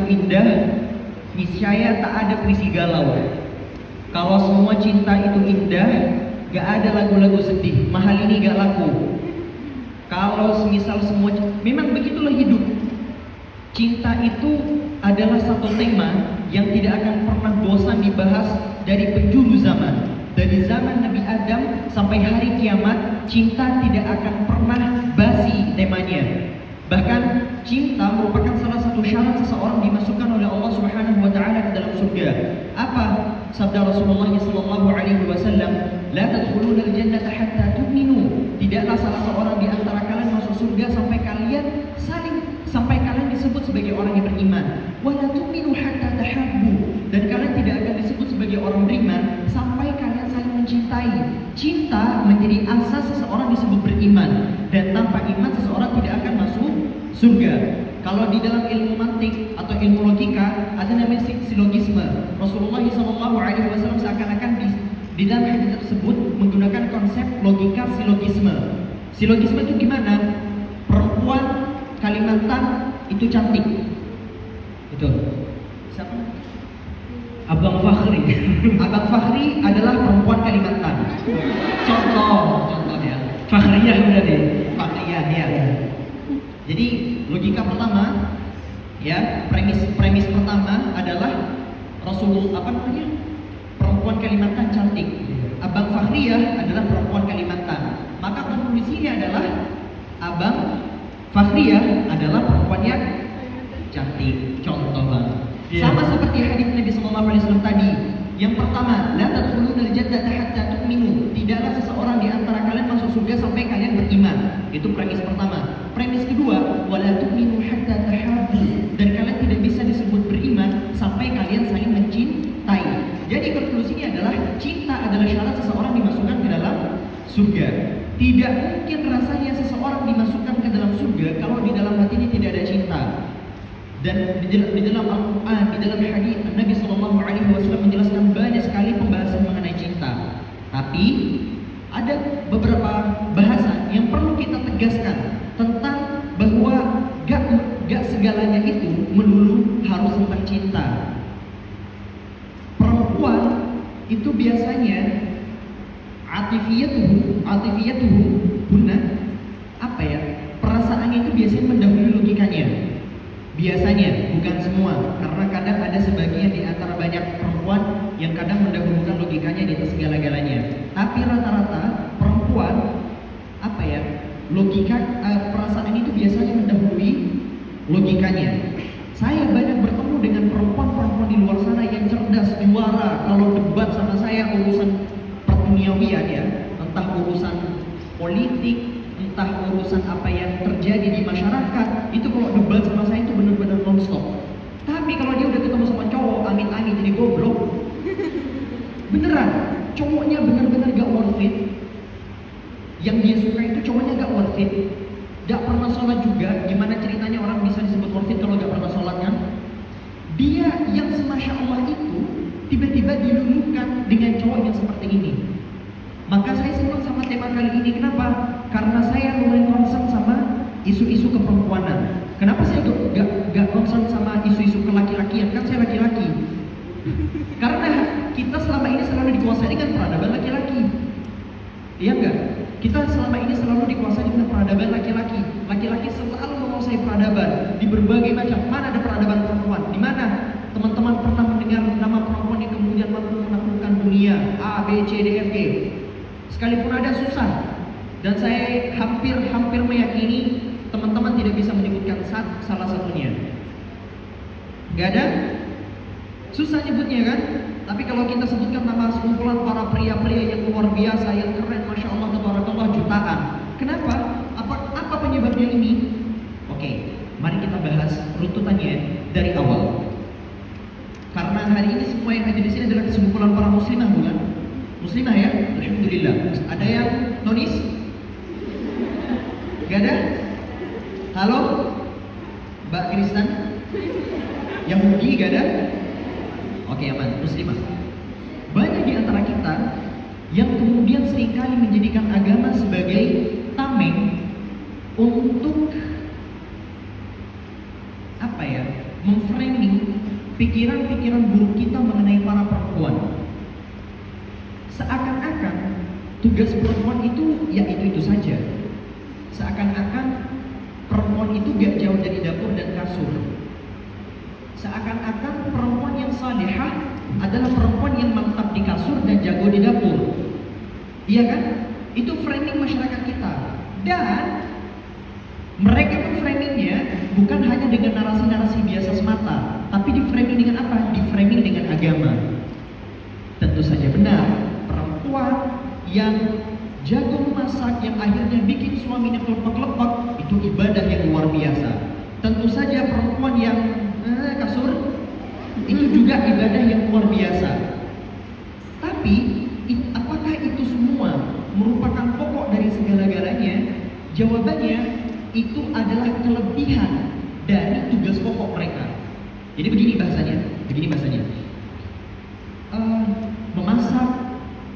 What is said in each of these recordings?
indah, niscaya tak ada puisi galau. Kalau semua cinta itu indah, gak ada lagu-lagu sedih, mahal ini gak laku. Kalau misal semua, memang begitulah hidup. Cinta itu adalah satu tema yang tidak akan pernah bosan dibahas dari penjuru zaman. Dari zaman Nabi Adam sampai hari kiamat, cinta tidak akan pernah basi temanya. Bahkan cinta merupakan salah satu syarat seseorang dimasukkan oleh Allah Subhanahu wa taala ke dalam surga. Apa sabda Rasulullah sallallahu alaihi wasallam? La tadkhuluna al-jannata hatta tu'minu. Tidaklah salah seorang di antara kalian masuk surga sampai kalian disebut sebagai orang yang beriman. Wa la tu'minu hatta tahabbu. Dan kalian tidak akan disebut sebagai orang beriman sampai kalian saling mencintai. Cinta menjadi asas seseorang disebut beriman, dan tanpa iman seseorang tidak akan masuk surga. Kalau di dalam ilmu mantik atau ilmu logika ada namanya silogisme. Rasulullah SAW seakan-akan di dalam hadis tersebut menggunakan konsep logika silogisme. Silogisme itu gimana? Perempuan Kalimantan itu cantik. Itu. Siapa? Abang Fakhri. Abang Fakhri adalah perempuan Kalimantan. Contoh ya. Fakhriyah berarti. Fakhriyah ya. Jadi logika pertama, ya premis pertama adalah perempuan Kalimantan cantik. Abang Fakhriyah adalah perempuan Kalimantan. Maka konklusinya adalah Abang Fakhriyah adalah perempuan yang cantik. Contoh bang. Sama seperti hadis Nabi SAW tadi. Yang pertama, la tadkhuluna al-jannata hatta tu'minu. Tidaklah seseorang di antara kalian masuk surga sampai kalian beriman. Itu premis pertama. Premis kedua, wala tu'minu hatta tahabbu. Dan kalian tidak bisa disebut beriman sampai kalian saling mencintai. Jadi konklusinya adalah cinta adalah syarat seseorang dimasukkan ke dalam surga. Tidak mungkin rasanya seseorang dimasukkan ke dalam surga kalau di dalam hatinya tidak ada cinta. Dan di dalam Al-Quran, di dalam hadis Nabi SAW menjelaskan banyak sekali pembahasan mengenai cinta. Tapi ada beberapa bahasan yang perlu kita tegaskan tentang bahwa gak segalanya itu melulu harus tentang cinta. Perempuan itu biasanya atifiyatuhu guna apa ya? Perasaannya itu biasanya mendahului logikanya. Biasanya, bukan semua, karena kadang ada sebagian di antara banyak perempuan yang kadang mendahulukan logikanya di atas segala-galanya. Tapi rata-rata perempuan perasaan itu biasanya mendahului logikanya. Saya banyak bertemu dengan perempuan-perempuan di luar sana yang cerdas, juara. Kalau debat sama saya urusan perduniawian ya, entah urusan politik, entah urusan apa yang terjadi di masyarakat, itu kalau debat sama saya itu benar-benar non-stop. Tapi kalau dia udah ketemu sama cowok, amit-amit jadi goblok. Beneran, cowoknya benar-benar gak worth it. Yang dia suka itu cowoknya gak worth it. Gak pernah sholat juga. Gimana ceritanya orang bisa disebut worth it kalau gak pernah sholat kan? Dia yang semasya Allah itu tiba-tiba dilulukan dengan cowok yang seperti ini. Maka saya senang sama tema kali ini. Kenapa? Karena saya lumayan concern sama isu-isu keperempuanan. Kenapa saya gak concern sama isu-isu kelaki-lakian? Kan saya laki-laki. Karena kita selama ini selalu dikuasai dengan peradaban laki-laki. Iya enggak? Kita selama ini selalu dikuasai dengan peradaban laki-laki. Laki-laki selalu menguasai peradaban di berbagai macam. Mana ada peradaban perempuan? Di mana teman-teman pernah mendengar nama perempuan yang kemudian mampu menaklukkan dunia A, B, C, D, F, G? Sekalipun ada susah. Dan saya hampir meyakini teman-teman tidak bisa menyebutkan salah satunya. Gak ada? Susah nyebutnya kan? Tapi kalau kita sebutkan nama sekumpulan para pria-pria yang luar biasa, yang keren, Masya Allah, tabarakallah, jutaan. Kenapa? Apa penyebabnya ini? Oke, mari kita bahas runtutannya dari awal. Karena hari ini semua yang hadir di sini adalah sekumpulan para muslimah, bukan? Muslimah ya? Alhamdulillah. Ada yang nonis? Gak ada? Halo? Mbak Kristen? Yahudi gak ada? Oke, aman, muslimah. Banyak di antara kita yang kemudian seringkali menjadikan agama sebagai tameng untuk memframing ini pikiran-pikiran buruk kita mengenai para perempuan. Seakan-akan tugas perempuan itu ya itu saja. Seakan-akan perempuan itu gak jauh dari dapur dan kasur. Seakan-akan perempuan yang salihah adalah perempuan yang mantap di kasur dan jago di dapur. Iya kan? Itu framing masyarakat kita. Dan mereka framingnya bukan hanya dengan narasi-narasi biasa semata, tapi di framing dengan apa? Di framing dengan agama. Tentu saja benar, perempuan yang jago memasak yang akhirnya bikin suaminya kelepek-kelepek itu ibadah yang luar biasa. Tentu saja perempuan yang kasur itu juga ibadah yang luar biasa. Tapi apakah itu semua merupakan pokok dari segala-galanya? Jawabannya itu adalah kelebihan dari tugas pokok mereka. Jadi begini bahasanya. Memasak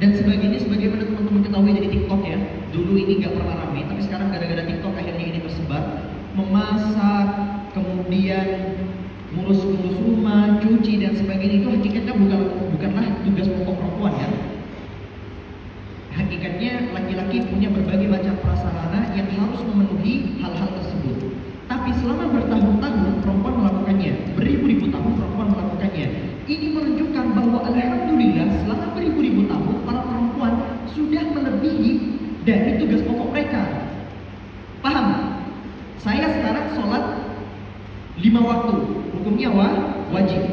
dan sebagainya, sebagaimana teman-teman ketahui dari TikTok ya. Dulu ini nggak pernah ramai, tapi sekarang gara-gara TikTok akhirnya ini tersebar. Memasak, kemudian ngurus-ngurus rumah, cuci dan sebagainya, itu hakikatnya bukanlah tugas pokok perempuan ya. Hakikatnya laki-laki punya berbagai macam prasarana yang harus memenuhi hal-hal tersebut. Tapi selama bertahun-tahun perempuan melakukannya, beribu-ribu tahun perempuan melakukannya. Ini menunjukkan bahwa alhamdulillah selama beribu-ribu tahun para perempuan sudah melebihi dari tugas pokok mereka. Paham? Saya sekarang sholat 5 waktu, hukumnya wajib.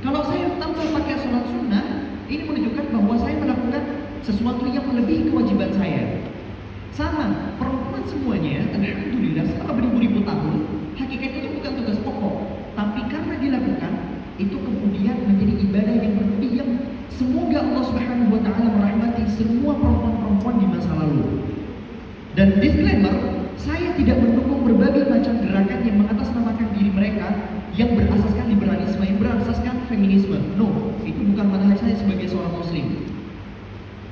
Kalau saya tambah pakai sholat sunnah, ini menunjukkan bahwa saya melakukan sesuatu yang melebihi kewajiban saya. Sama, perempuan semuanya, alhamdulillah selama beribu-ribu tahun, hakikatnya itu bukan tugas pokok, tapi karena dilakukan, itu kemudian menjadi ibadah yang berlebih yang semoga Allah Subhanahu wa taala merahmati semua perempuan-perempuan di masa lalu. Dan disclaimer, saya tidak mendukung berbagai macam gerakan yang mengatasnamakan diri mereka yang berasaskan liberalisme, yang berasaskan feminisme. No, itu bukan manhaj saya sebagai seorang muslim.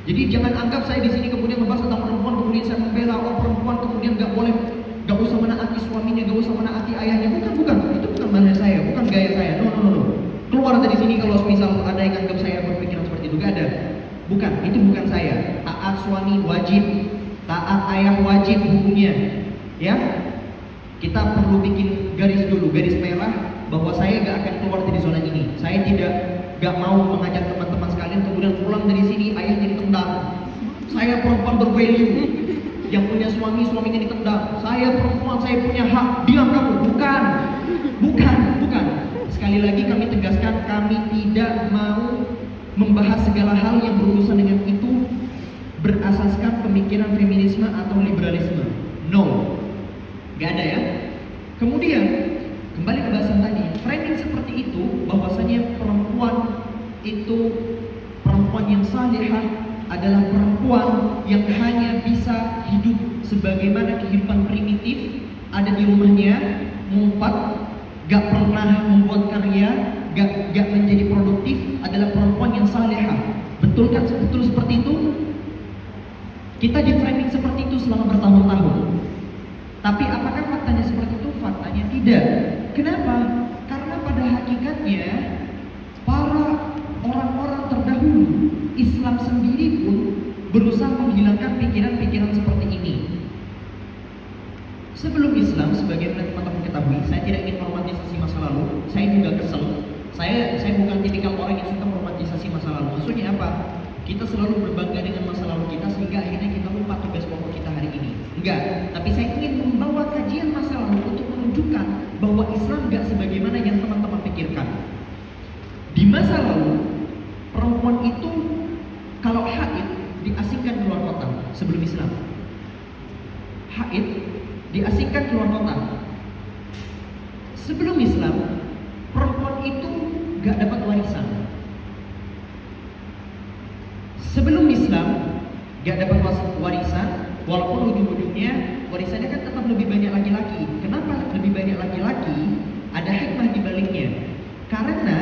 Jadi jangan anggap saya di sini kemudian membahas tentang perempuan kemudian saya membela perempuan kemudian nggak usah menaati suaminya, nggak usah menaati ayahnya. Bukan, itu bukan manhaj saya, bukan gaya saya. No. Keluar dari sini kalau misal ada yang anggap saya berpikiran seperti itu, gak ada. Bukan, itu bukan saya. Taat suami wajib, taat ayah wajib hukumnya. Ya, kita perlu bikin garis dulu, garis merah bahwa saya gak akan keluar dari zona ini. Saya gak mau mengajak teman-teman sekalian kemudian pulang dari sini ayahnya ditendang. Saya perempuan bervalue, yang punya suaminya ditendang. Saya perempuan, saya punya hak. Diam kamu. Bukan. Sekali lagi kami tegaskan, kami tidak mau membahas segala hal yang berurusan dengan itu berasaskan pemikiran feminisme atau liberalisme. No, gak ada ya. Kemudian kembali ke bahasan tadi, framing seperti itu bahwasanya perempuan itu perempuan yang salihah adalah perempuan yang hanya bisa hidup sebagaimana kehidupan primitif, ada di rumahnya, ngumpat, gak pernah membuat karya, gak menjadi produktif, adalah perempuan yang salihah. Betul kan? Betul seperti itu? Kita di framing seperti itu selama bertahun-tahun. Tapi apakah faktanya seperti itu? Faktanya tidak. Kenapa? Karena pada hakikatnya para orang-orang terdahulu, Islam sendiri pun berusaha menghilangkan pikiran-pikiran seperti ini. Sebelum Islam, sebagaimana teman-teman ketahui, saya tidak ingin meromantisasi masa lalu. Saya juga kesel. Saya bukan tipikal orang yang suka meromantisasi masa lalu. Maksudnya apa? Kita selalu berbangga dengan masa lalu kita sehingga akhirnya kita lupa tugas pokok kita hari ini. Enggak. Tapi saya ingin membawa kajian masa lalu untuk menunjukkan bahwa Islam enggak sebagaimana yang teman-teman pikirkan. Di masa lalu, perempuan itu kalau haid diasingkan keluar kota sebelum Islam. Haid diasingkan keluar kota. Sebelum Islam, perempuan itu gak dapat warisan. Sebelum Islam, gak dapat warisan, walaupun ujung-ujungnya warisannya kan tetap lebih banyak laki-laki. Kenapa lebih banyak laki-laki? Ada hikmah di baliknya. Karena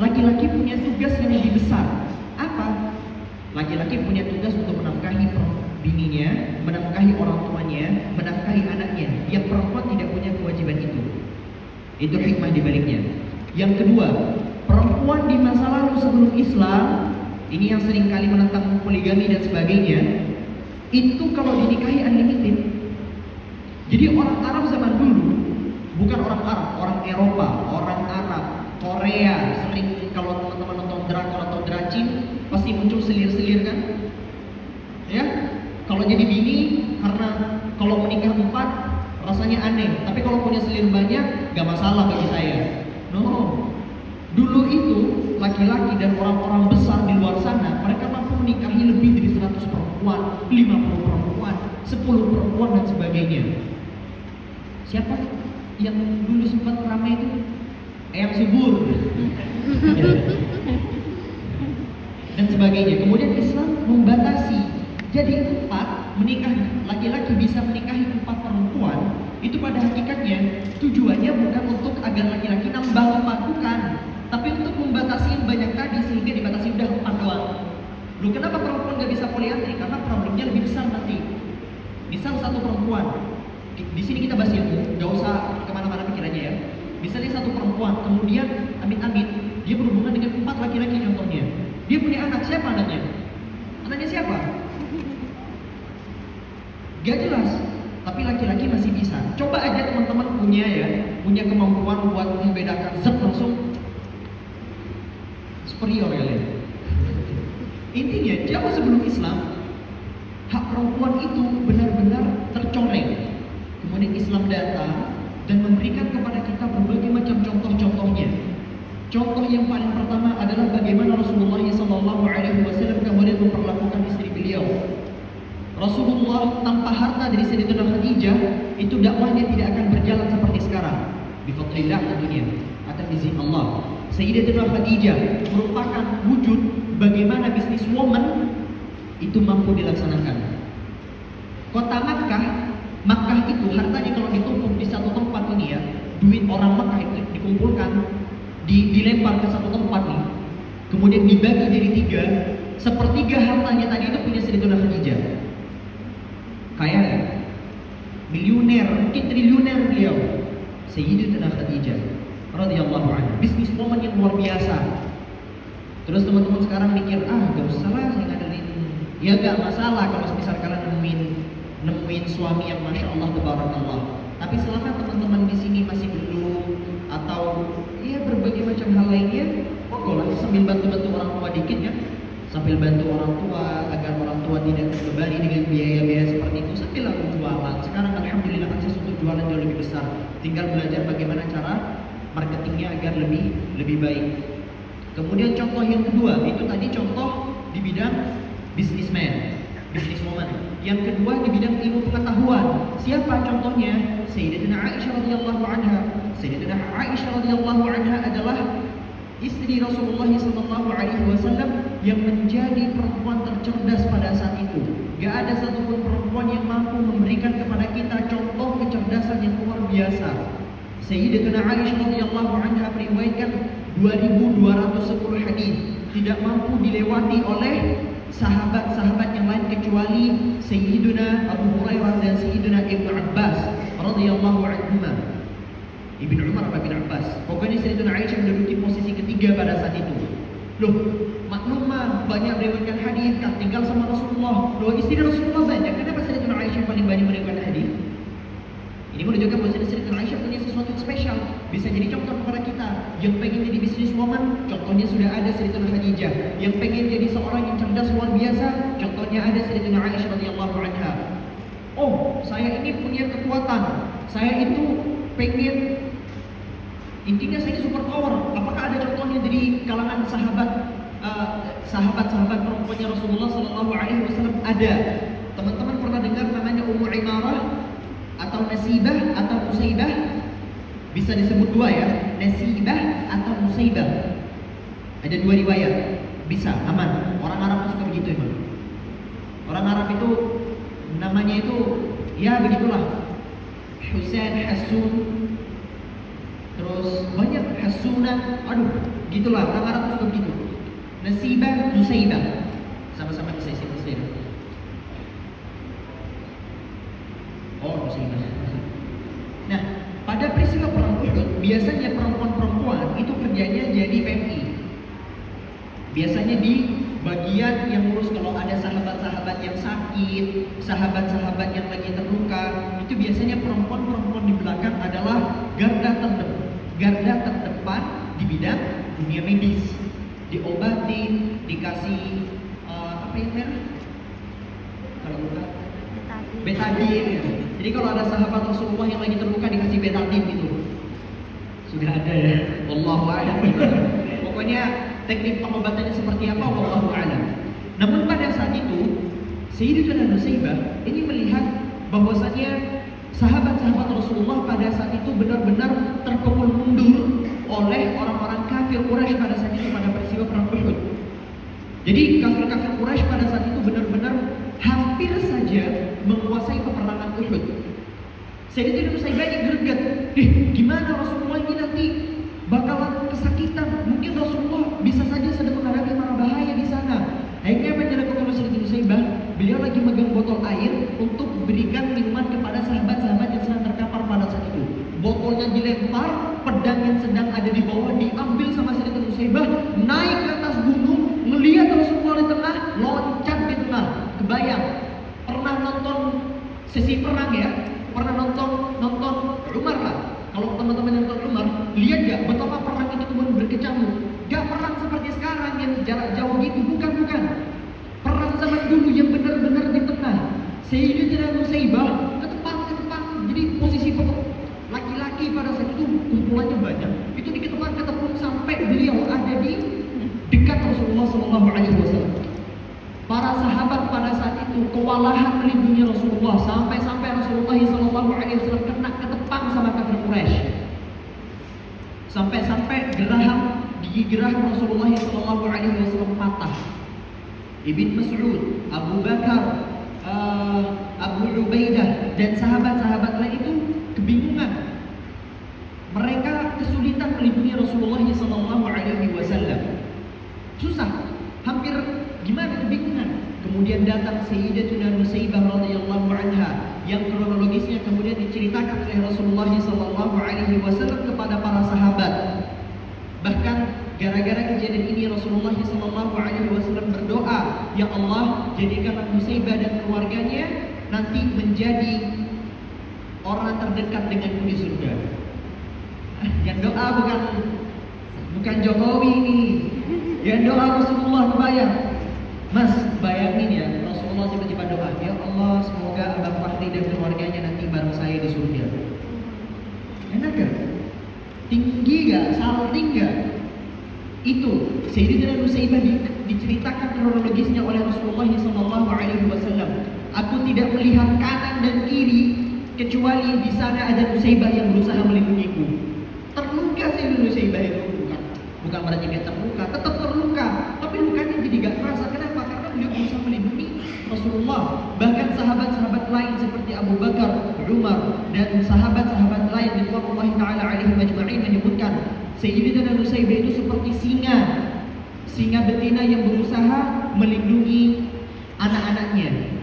laki-laki punya tugas yang lebih besar. Apa? Laki-laki punya tugas untuk menafkahi bininya, menafkahi orang tuanya, menafkahi anaknya. Yang perempuan tidak punya kewajiban itu. Itu hikmah di baliknya. Yang kedua, perempuan di masa lalu sebelum Islam, ini yang sering kali menentang poligami dan sebagainya, itu kalau dinikahi unlimited. Jadi orang Arab zaman dulu, bukan orang Arab, orang Eropa, orang Arab, Korea, sering kalau teman-teman nonton drakor atau dracin pasti muncul selir-selir kan? Ya, kalau jadi bini karena kalau menikah 4 rasanya aneh, tapi kalau punya selir banyak gak masalah bagi saya. No, dulu itu laki-laki dan orang-orang besar di luar sana mereka mampu menikahi lebih dari 100 perempuan, 50 perempuan, 10 perempuan dan sebagainya. Siapa yang dulu sempat ramai itu? Eyang Subur dan sebagainya. Kemudian Islam membatasi. Jadi 4 menikah, laki-laki bisa menikahi 4 perempuan. Itu pada hakikatnya tujuannya bukan untuk agar laki-laki nambah 4, bukan, tapi untuk membatasi yang banyak tadi sehingga dibatasi udah 4 doang. Loh, kenapa perempuan gak bisa poliandri? Karena problemnya lebih besar nanti. Misal satu perempuan, di sini kita bahas ilmu, gak usah kemana-mana pikirannya ya. Misalnya satu perempuan, kemudian amit-amit dia berhubungan dengan 4 laki-laki contohnya. Dia punya anak, siapa anaknya? Anaknya siapa? Gak jelas. Tapi laki-laki masih bisa. Coba aja teman-teman punya kemampuan buat membedakan zat langsung superior kalian. Intinya jauh sebelum Islam hak perempuan itu benar-benar tercoreng. Kemudian Islam datang dan memberikan kepada kita berbagai macam contoh-contohnya. Contoh yang paling pertama adalah bagaimana Rasulullah SAW kemudian memperlakukan istri beliau. Rasulullah tanpa harta dari Sayyidatina Khadijah itu dakwahnya tidak akan berjalan seperti sekarang. Bifadlillah tentunya, atas izin Allah. Sayyidatina Khadijah merupakan wujud bagaimana bisnis woman itu mampu dilaksanakan. Kota Makkah itu hartanya kalau ditumpuk di satu tempat ini ya, duit orang Makkah itu dikumpulkan, dilempar ke satu tempat nih, kemudian dibagi jadi 3, sepertiga hartanya tadi itu punya Sayyidatina Khadijah. Kaya, miliuner, mungkin triliuner beliau, Sayyidatina Khadijah radhiyallahu anha, bisnis woman yang luar biasa. Terus teman-teman sekarang mikir, gak usah lah saya ngadelin. Ya gak masalah kalau misal kalian nemuin suami yang masya Allah tabarakallah. Tapi selama teman-teman di sini masih belum atau ya berbagai macam hal lainnya, monggo lah sambil bantu-bantu orang tua dikit ya. Sambil bantu orang tua agar orang tua tidak terbebani dengan biaya-biaya seperti itu, sambil aku jualan. Sekarang alhamdulillah akses untuk jualan jauh lebih besar. Tinggal belajar bagaimana cara marketingnya agar lebih baik. Kemudian contoh yang kedua, itu tadi contoh di bidang businesswoman. Yang kedua di bidang ilmu pengetahuan. Siapa contohnya? Sayyidatina Aisyah radhiyallahu anha. Sayyidatina Aisyah radhiyallahu anha adalah istri Rasulullah SAW yang menjadi perempuan tercerdas pada saat itu. Gak ada satupun perempuan yang mampu memberikan kepada kita contoh kecerdasan yang luar biasa. Sayyidatina Aisyah radhiyallahu anha meriwayatkan 2210 hadis, tidak mampu dilewati oleh sahabat-sahabat yang lain kecuali Sayyidina Abu Hurairah dan Sayyidina Ibnu Abbas radhiyallahu anhuma. Ibnu Umar atau Ibnu Abbas. Pokoknya Sayyidatina Aisyah menduduki posisi ketiga pada saat itu. Loh, maklum mah banyak meriwayatkan hadis, kan tinggal sama Rasulullah. Loh, istri Rasulullah banyak. Kenapa Sayyidatina Aisyah paling banyak meriwayatkan hadis? Ini menunjukkan bahwa Sayyidatina Aisyah punya sesuatu yang spesial. Bisa jadi contoh kepada kita. Yang pengen jadi business woman, contohnya sudah ada Sayyidatina Khadijah. Yang pengen jadi seorang yang cerdas luar biasa, contohnya ada Sayyidatina Aisyah radhiyallahu anha. Oh, saya ini punya kekuatan. Saya itu pengen, intinya saya ini super power. Apakah ada contohnya dari kalangan sahabat-sahabat perempuannya Rasulullah SAW? Ada. Teman-teman pernah dengar namanya Ummu Imarah atau Nasibah atau Nusaibah? Bisa disebut dua ya, Nasibah atau Nusaibah. Ada dua riwayat. Bisa, aman. Orang Arab suka begitu emang. Orang Arab itu namanya itu ya begitulah. Husain, Hasun, terus banyak Hasuna, gitulah, orang Arab suka begitu. Nasibah, Nusaibah, sama-sama bisa isi Nusaibah. Oh, Nusaibah. Nah, pada peristiwa perang Uhud, biasanya perempuan-perempuan itu kerjanya jadi PMI. Biasanya di bagian yang ngurus kalau ada sahabat-sahabat yang sakit, sahabat-sahabat yang lagi terluka, itu biasanya perempuan-perempuan di belakang adalah garda terdepan di bidang dunia medis. Diobatin, dikasih apa yang merah? Kalau luka betadine gitu. Jadi kalau ada sahabat Rasulullah yang lagi terluka dikasih betadine gitu. Sudah ada ya. Wallahu a'lam. Pokoknya teknik pengobatannya seperti apa, wallahu a'lam. Namun pada saat itu Sayyidatuna Nusaybah ini melihat bahwasanya sahabat-sahabat Rasulullah pada saat itu benar-benar terpukul mundur oleh orang-orang kafir Quraisy pada saat itu pada peristiwa perang Uhud. Jadi kafir-kafir Quraisy pada saat itu benar-benar hampir saja menguasai peperangan Uhud. Sayyidatuna Nusaybah ini greget, gimana Rasulullah ini nanti bakalan kesakitan, mungkin Rasulullah bisa saja sedang menghadapi mara bahaya di sana. Akhirnya apa yang dilakukan oleh Sayyidatuna Nusaybah? Beliau lagi megang botol air untuk berikan minuman kepada sahabat-sahabat yang sedang terkapar pada saat itu. Botolnya dilempar, pedang yang sedang ada di bawah diambil sama Sayyidatuna Nusaybah, naik ke atas gunung, melihat Rasulullah di tengah, loncat di tengah. Kebayang, pernah nonton sesi perang ya? Pernah nonton Umar lah. Kalau teman-teman yang nonton Umar, lihat gak betapa perang itu kemudian berkecamuk. Gak perang seperti sekarang yang jarak jauh gitu, bukan. Perang zaman dulu yang benar-benar di tengah. Sayyidatuna Nusaybah ketepang. Jadi posisi laki-laki pada saat itu kumpulannya banyak. Itu diketepang sampai beliau ada di dekat Rasulullah SAW. Para sahabat pada saat itu kewalahan melindungi Rasulullah sampai Rasulullah SAW kena ketepang sama kafir Quraisy. Sampai gigi geraham Rasulullah SAW patah. Ibn Mas'ud, Abu Bakar, Abu Ubaidah dan sahabat-sahabat lain itu kebingungan. Mereka kesulitan melindungi Rasulullah SAW. Susah, hampir gimana, kebingungan. Kemudian datang Sayyidatuna Nusaybah radhiyallahu anha yang kronologisnya kemudian diceritakan oleh Rasulullah SAW kepada para sahabat. Bahkan gara-gara kejadian ini Rasulullah SAW berdoa, ya Allah, jadikanlah Nusaybah dan keluarganya nanti menjadi orang terdekat denganmu di surga. Yang doa bukan Jokowi ini. Yang doa Rasulullah, bayang. Mas, bayangin ya, Rasulullah tiba-tiba doa, ya Allah, semoga Abang Fakhri dan keluarganya nanti bareng saya di surga. Enak gak? Tinggi gak? Salting gak? Itu Sayyidatuna Nusaybah diceritakan kronologisnya oleh Rasulullah SAW. Aku tidak melihat kanan dan kiri kecuali di sana ada Nusaybah yang berusaha melindungiku. Terluka Sayyidatuna Nusaybah itu bukan berarti dia terluka, tetap terluka, tapi lukanya jadi gak terasa. Kenapa? Karena beliau berusaha melindungi Rasulullah. Bahkan sahabat-sahabat lain seperti Abu Bakar, Umar dan sahabat-sahabat lain radhiyallahu taala alaihim ajma'in menyebutkan Sayyidatuna Nusaybah itu seperti singa betina yang berusaha melindungi anak-anaknya.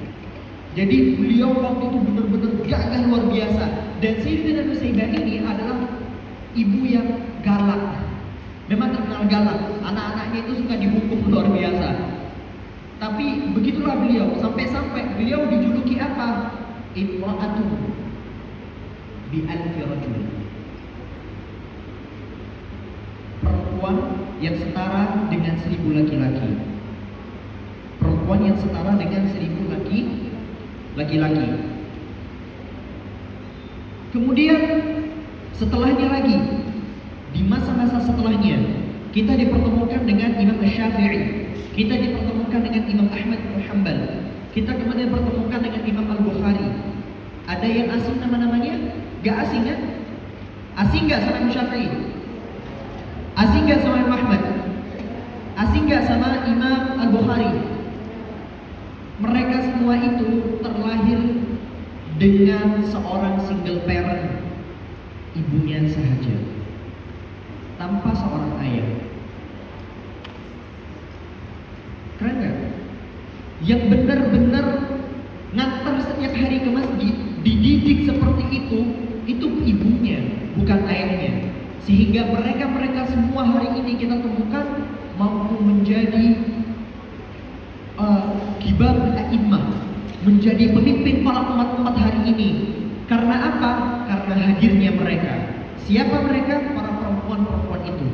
Jadi beliau waktu itu benar-benar gagah luar biasa. Dan Sayyidatuna Nusaybah ini adalah ibu yang galak. Memang terkenal galak, anak-anaknya itu suka dihukum luar biasa. Tapi begitulah beliau, sampai-sampai beliau dijuluki apa? Imra'atun bi alfi rajul. Perempuan yang setara dengan 1000 laki-laki. Perempuan yang setara dengan 1000 laki-laki. Kemudian setelahnya lagi, di masa-masa setelahnya kita dipertemukan dengan Imam Syafi'i, kita dipertemukan dengan Imam Ahmad bin Hanbal, kita kemudian dipertemukan dengan Imam Al-Bukhari. Ada yang asing nama-namanya? Gak asing kan? Asing gak sama Imam Syafi'i? Asing gak sama Imam Ahmad? Asing gak sama Imam Al-Bukhari? Mereka semua itu terlahir dengan seorang single parent, ibunya sahaja, tanpa seorang ayah. Keren gak? Yang benar-benar ngantar setiap hari ke masjid, dididik seperti itu ibunya, bukan ayahnya. Sehingga mereka semua hari ini kita temukan mampu menjadi kibar a'immah, menjadi pemimpin para umat-umat hari ini. Karena apa? Karena hadirnya mereka. Siapa mereka? Para perempuan-perempuan itu.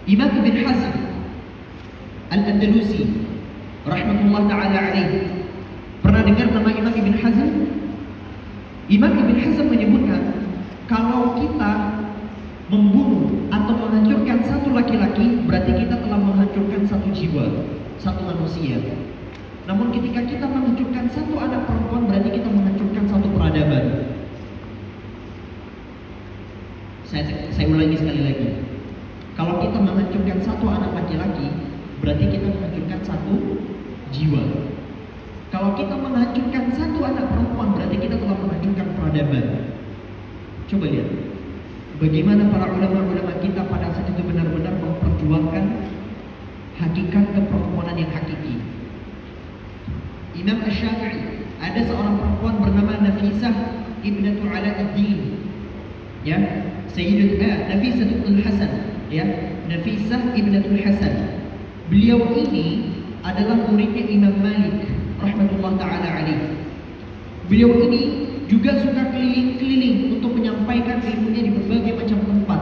Imam Ibn Hazm Al-Andalusi rahmatullah ta'ala alaih. Pernah dengar nama Imam Ibn Hazm? Imam Ibn Hazm menyebutkan, kalau kita membunuh atau menghancurkan satu laki-laki, berarti kita telah menghancurkan satu jiwa, satu manusia. Namun ketika kita menghancurkan satu anak perempuan, berarti kita menghancurkan satu peradaban. Saya ulangi sekali lagi. Kalau kita menghancurkan satu anak laki-laki, berarti kita menghancurkan satu jiwa. Kalau kita menghancurkan satu anak perempuan, berarti kita telah menghancurkan peradaban. Coba lihat bagaimana para ulama-ulama kita pada saat itu benar-benar memperjuangkan hakikat keperempuanan yang hakiki. Imam Asy-Syafi'i, ada seorang perempuan bernama Nafisah ibnatu Alauddin, ya, Nafisatul Hasan, ya, Nafisah ibnatul Hasan. Beliau ini adalah muridnya Imam Malik rahmatullah ta'ala alaih. Beliau ini juga suka keliling-keliling untuk menyampaikan ilmunya di berbagai macam tempat.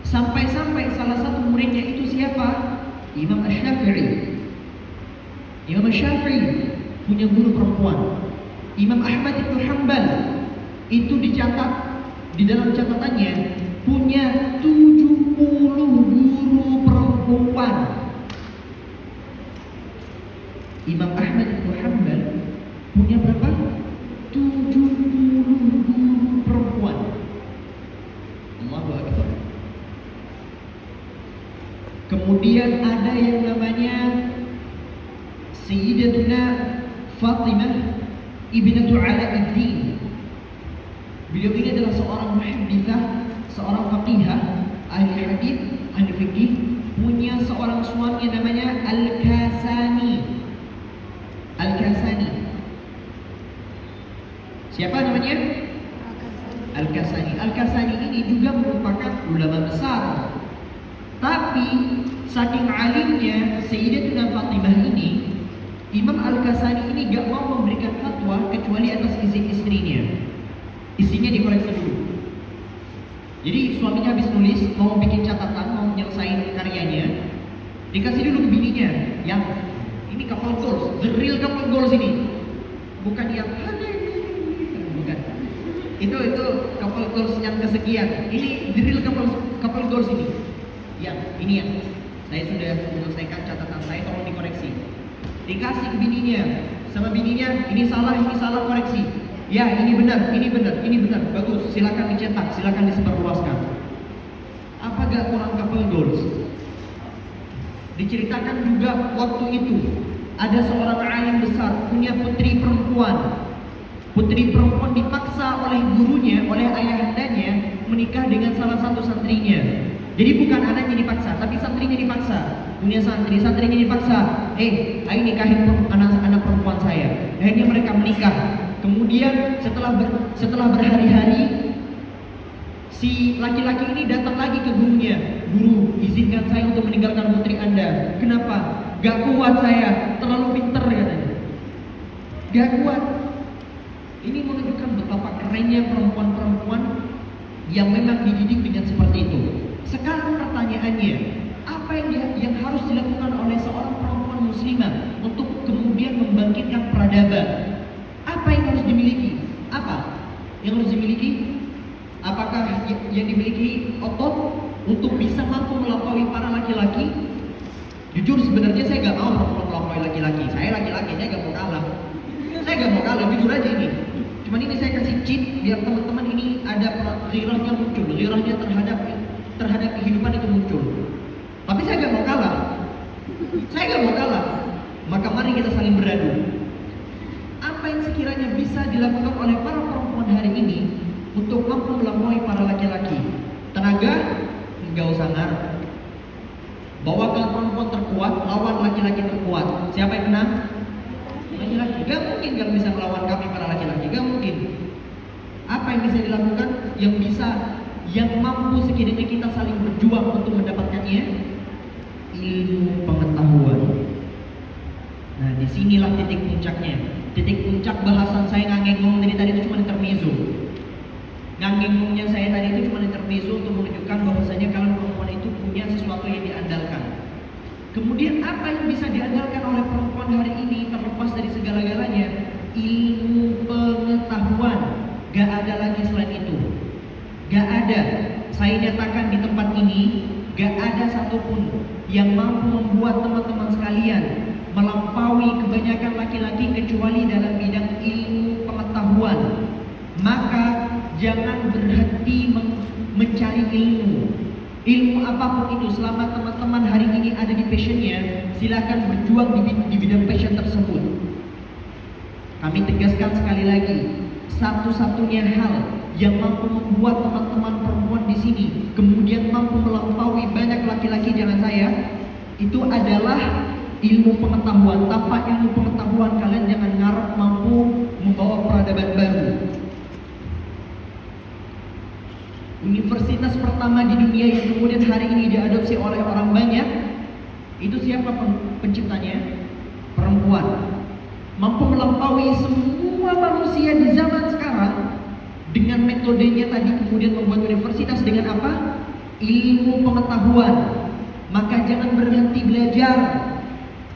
Sampai-sampai salah satu muridnya itu siapa? Imam Asy-Syafi'i. Imam Asy-Syafi'i punya guru perempuan. Imam Ahmad bin Hanbal itu dicatat di dalam catatannya punya 70 guru perempuan. Imam Ahmad bin Hanbal punya berapa? 70 guru perempuan. Allahu Akbar. Kemudian ada yang namanya Sayyidatuna Fatimah ibnatu Alauddin. Beliau ini adalah seorang muhadditsah, seorang faqihah, ahli hadis, ahli fikih, punya seorang suami namanya Al-Kasani. Al-Kasani. Siapa namanya? Al-Kasani. Al-Kasani ini juga merupakan ulama besar. Tapi saking alimnya Sayyidatuna Fatimah ini, Imam Al-Kasani ini gak mau memberikan fatwa kecuali atas izin istrinya. Istrinya dikoreksi dulu. Jadi suaminya habis nulis, mau bikin catatan, mau menyelesaikan karyanya, dikasih dulu ke bininya. Yang ini couple goals, the real couple goals ini, bukan yang bukan. Itu couple goals yang kesekian. Ini the real couple goals ini. Yang ini yang saya sudah menyelesaikan catatan saya, tolong dikoreksi. Dikasih ke bininya, sama bininya, ini salah koreksi. Ya, ini benar, bagus, silakan dicetak, silakan disebarluaskan. Apa gak kurang couple goals? Diceritakan juga waktu itu ada seorang alim besar punya putri perempuan. Putri perempuan dipaksa oleh gurunya, oleh ayahandanya menikah dengan salah satu santrinya. Jadi bukan anaknya dipaksa, tapi santrinya dipaksa. Punya santrinya dipaksa. Ayo nikahin anak perempuan saya. Akhirnya mereka menikah. Kemudian setelah berhari-hari, si laki-laki ini datang lagi ke gurunya. Guru, izinkan saya untuk meninggalkan putri Anda. Kenapa? Gak kuat saya, terlalu pinter katanya. Gak kuat. Ini menunjukkan betapa kerennya perempuan-perempuan yang memang dididik dengan seperti itu. Sekarang pertanyaannya, apa yang harus dilakukan oleh seorang perempuan muslimah untuk kemudian membangkitkan peradaban? Apa yang harus dimiliki? Apa yang harus dimiliki? Apakah yang dimiliki otot untuk bisa mampu melampaui para laki-laki? Jujur sebenarnya saya gak mau melampaui laki-laki. Saya laki-laki, saya gak mau kalah. Saya gak mau kalah, jujur aja ini. Cuman ini saya kasih cheat biar teman-teman ini ada ghirahnya muncul, ghirahnya terhadap kehidupan itu muncul. Tapi saya gak mau kalah. Saya gak mau kalah. Maka mari kita saling beradu. Apa yang sekiranya bisa dilakukan oleh para perempuan hari ini untuk mampu melampaui para laki-laki? Tenaga, nggak usah ngarep. Bawakan perempuan terkuat, lawan laki-laki terkuat. Siapa yang menang? Laki-laki. Gak mungkin gak bisa melawan kami para laki-laki. Gak mungkin. Apa yang bisa dilakukan? Yang bisa yang mampu sekiranya kita saling berjuang untuk mendapatkannya? Ilmu pengetahuan. Nah, disinilah titik puncaknya. Titik puncak bahasan saya ngangengong dari tadi itu cuma intermezzo. Ngangengongnya saya tadi itu cuma intermezzo untuk menunjukkan bahwasanya kalau perempuan itu punya sesuatu yang diandalkan. Kemudian apa yang bisa diandalkan oleh perempuan hari ini terlepas dari segala-galanya? Ilmu pengetahuan. Gak ada lagi selain itu. Gak ada. Saya nyatakan di tempat ini, gak ada satupun yang mampu membuat teman-teman sekalian melampaui kebanyakan laki-laki kecuali dalam bidang ilmu pengetahuan. Maka jangan berhenti mencari ilmu. Ilmu apapun itu, selama teman-teman hari ini ada di passionnya, silakan berjuang di bidang passion tersebut. Kami tegaskan sekali lagi, satu-satunya hal yang mampu membuat teman-teman perempuan di sini kemudian mampu melampaui banyak laki-laki zaman saya, itu adalah ilmu pengetahuan. Tanpa ilmu pengetahuan kalian jangan ngarep mampu membawa peradaban baru. Universitas pertama di dunia yang kemudian hari ini diadopsi oleh orang banyak, itu siapa penciptanya? Perempuan. Mampu melampaui semua manusia di zaman sekarang dengan metodenya tadi, kemudian membuat universitas dengan apa? Ilmu pengetahuan. Maka jangan berhenti belajar.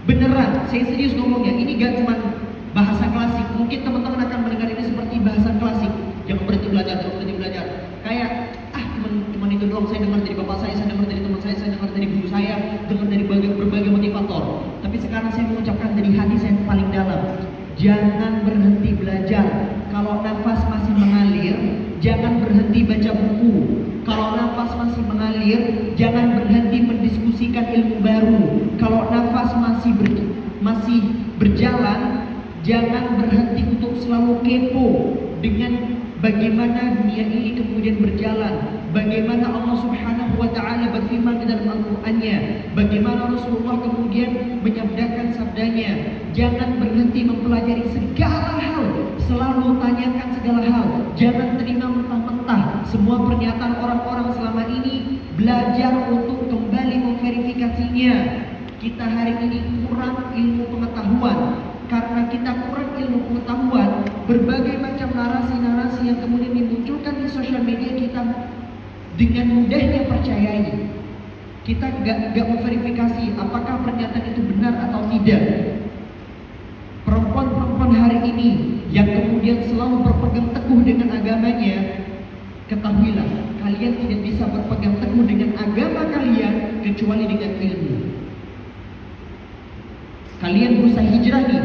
Beneran, saya serius ngomongnya. Ini gak cuma bahasa klasik. Mungkin teman-teman akan mendengar ini seperti bahasa klasik. Jangan berhenti belajar, jangan berhenti belajar. Kayak cuman itu doang. Saya dengar dari bapak saya dengar dari teman saya dengar dari guru saya, dengar dari berbagai motivator. Tapi sekarang saya mengucapkan dari hati saya yang paling dalam. Jangan berhenti belajar. Kalau nafas masih mengalir, jangan berhenti baca buku. Kalau nafas masih mengalir, jangan berhenti mendiskusikan ilmu baru. Kalau nafas masih berjalan, jangan berhenti untuk selalu kepo dengan bagaimana dunia ini kemudian berjalan. Bagaimana Allah Subhanahu wa Ta'ala berfirman di dalam Al-Qur'annya, bagaimana Rasulullah kemudian menyabdakan sabdanya. Jangan berhenti mempelajari segala hal, selalu tanyakan segala hal. Jangan terima mentah-mentah semua pernyataan orang-orang selama ini. Belajar untuk kembali memverifikasinya. Kita hari ini kurang ilmu pengetahuan. Karena kita kurang ilmu pengetahuan, berbagai macam narasi-narasi yang kemudian dimunculkan di sosial media kita dengan mudahnya percayai. Kita gak memverifikasi apakah pernyataan itu benar atau tidak. Perempuan-perempuan hari ini yang kemudian selalu berpegang teguh dengan agamanya, ketahuilah, kalian tidak bisa berpegang teguh dengan agama kalian kecuali dengan ilmu. Kalian berusaha hijrah nih,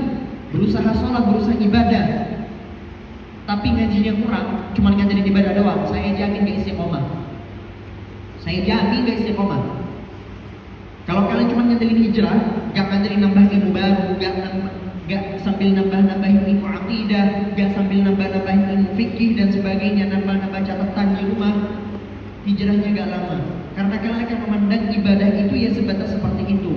berusaha sholat, berusaha ibadah, tapi ngajinya kurang, cuma ngajarin ibadah doang. Saya jamin gak istiqomah. Saya jamin gak istiqomah. Kalau kalian cuma ngandelin hijrah, gak ngandelin nambah ilmu baru, gak sambil nambah-nambahin ilmu aqidah, gak sambil nambah-nambahin ilmu fikih dan sebagainya, nambah-nambah catatan di rumah, hijrahnya gak lama. Karena kalian akan memandang ibadah itu ya sebatas seperti itu.